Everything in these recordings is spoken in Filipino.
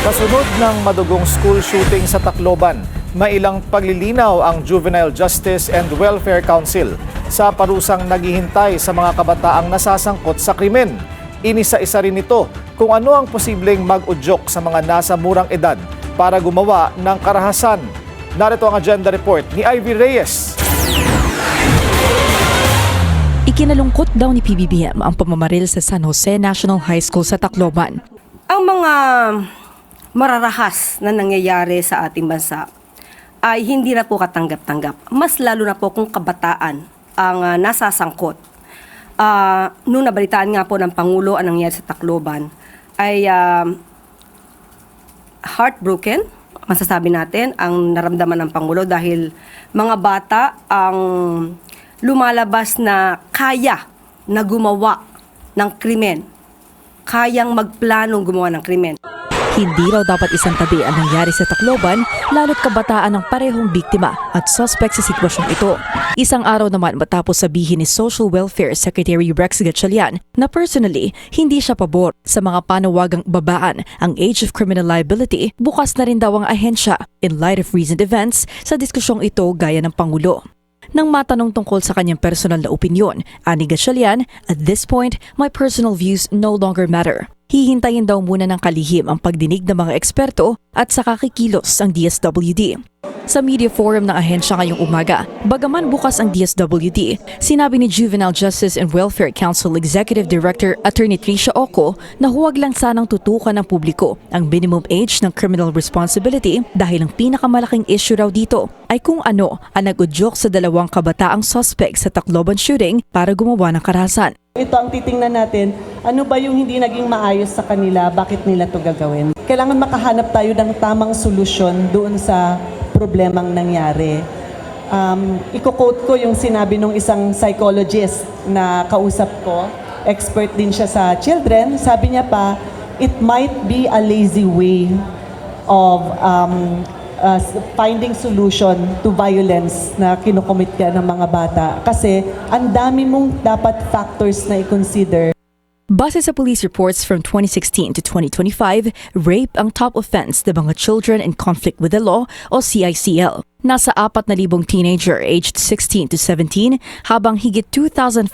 Kasunod ng madugong school shooting sa Tacloban, may ilang paglilinaw ang Juvenile Justice and Welfare Council sa parusang naghihintay sa mga kabataang nasasangkot sa krimen. Inisa-isa rin ito kung ano ang posibleng mag-udyok sa mga nasa murang edad para gumawa ng karahasan. Narito ang agenda report ni Ivy Reyes. Ikinalungkot daw ni PBBM ang pamamaril sa San Jose National High School sa Tacloban. Ang mga mararahas na nangyayari sa ating bansa ay hindi na po katanggap-tanggap. Mas lalo na po kung kabataan ang nasasangkot. Noong nabalitaan nga po ng Pangulo ang nangyayari sa Tacloban ay heartbroken, masasabi natin, ang naramdaman ng Pangulo dahil mga bata ang lumalabas na kaya na gumawa ng krimen, kayang magplanong gumawa ng krimen. Hindi raw dapat isang tabi ang nangyari sa Tacloban, lalo't kabataan ng parehong biktima at suspect sa sitwasyong ito. Isang araw naman matapos sabihin ni Social Welfare Secretary Rex Gatchalian na personally, hindi siya pabor sa mga panawagang babaan ang age of criminal liability, bukas na rin daw ang ahensya in light of recent events sa diskusyong ito gaya ng Pangulo. Nang matanong tungkol sa kanyang personal na opinyon, ani Gatchalian, at this point, my personal views no longer matter. Hihintayin daw muna ng kalihim ang pagdinig ng mga eksperto at saka kikilos ang DSWD. Sa media forum ng ahensya ngayong umaga, bagaman bukas ang DSWD, sinabi ni Juvenile Justice and Welfare Council Executive Director Attorney Tricia Oco na huwag lang sanang tutukan ng publiko ang minimum age ng criminal responsibility dahil ang pinakamalaking issue raw dito ay kung ano ang nag-udyok sa dalawang kabataang suspect sa Tacloban shooting para gumawa ng karahasan. Ito ang titingnan natin, ano ba yung hindi naging maayos sa kanila, bakit nila to gagawin. Kailangan makahanap tayo ng tamang solusyon doon sa problemang nangyari. Iko-quote ko yung sinabi ng isang psychologist na kausap ko, expert din siya sa children, sabi niya pa, it might be a lazy way of finding solution to violence na kinukomit ka ng mga bata. Kasi ang dami mong dapat factors na i-consider. Base sa police reports from 2016 to 2025, rape ang top offense ng mga children in conflict with the law o CICL. Nasa 4,000 teenager aged 16 to 17 habang higit 2,500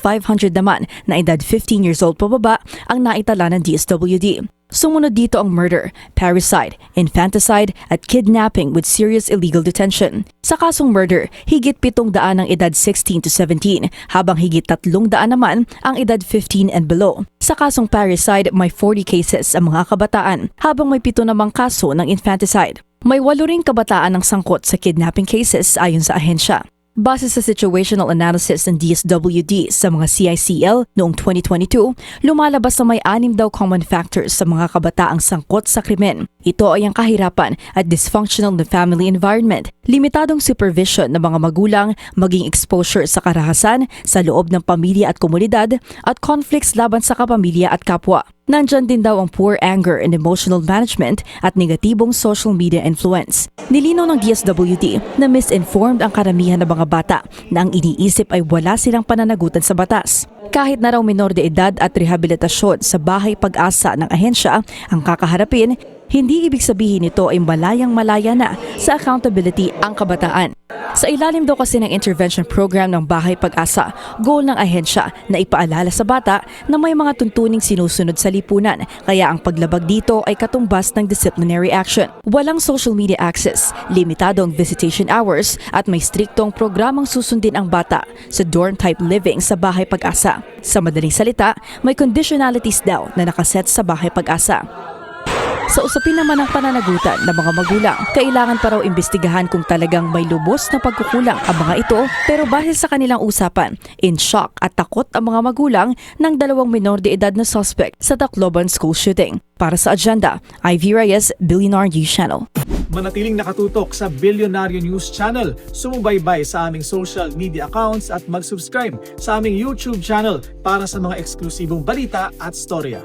naman na edad 15 years old pababa ang naitala ng DSWD. Sumunod dito ang murder, parricide, infanticide at kidnapping with serious illegal detention. Sa kasong murder, higit 700 ang edad 16 to 17 habang higit 300 naman ang edad 15 and below. Sa kasong parricide, may 40 cases ang mga kabataan habang may 7 namang kaso ng infanticide. May 8 ring kabataan ang sangkot sa kidnapping cases ayon sa ahensya. Base sa situational analysis ng DSWD sa mga CICL noong 2022, lumalabas na may 6 daw common factors sa mga kabataang sangkot sa krimen. Ito ay ang kahirapan at dysfunctional na family environment, limitadong supervision ng mga magulang, maging exposure sa karahasan sa loob ng pamilya at komunidad, at conflicts laban sa kapamilya at kapwa. Nandyan din daw ang poor anger and emotional management at negatibong social media influence. Nilinaw ng DSWD na misinformed ang karamihan ng mga bata na ang iniisip ay wala silang pananagutan sa batas. Kahit na raw minor de edad at rehabilitasyon sa bahay pag-asa ng ahensya ang kakaharapin, hindi ibig sabihin nito ay malayang-malaya na sa accountability ang kabataan. Sa ilalim daw kasi ng intervention program ng Bahay Pag-asa, goal ng ahensya na ipaalala sa bata na may mga tuntuning sinusunod sa lipunan, kaya ang paglabag dito ay katumbas ng disciplinary action. Walang social media access, limitado ang visitation hours at may striktong programang susundin ang bata sa dorm-type living sa Bahay Pag-asa. Sa madaling salita, may conditionalities daw na nakaset sa Bahay Pag-asa. Sa usapin naman ng pananagutan ng mga magulang, kailangan pa raw imbestigahan kung talagang may lubos na pagkukulang ang mga ito, pero base sa kanilang usapan, in shock at takot ang mga magulang ng 2 minor de edad na suspect sa Tacloban school shooting. Para sa agenda, Ivy Reyes, Billionaire News Channel. Manatiling nakatutok sa Billionaire News Channel, sumubaybay sa aming social media accounts at mag-subscribe sa aming YouTube channel para sa mga eksklusibong balita at storya.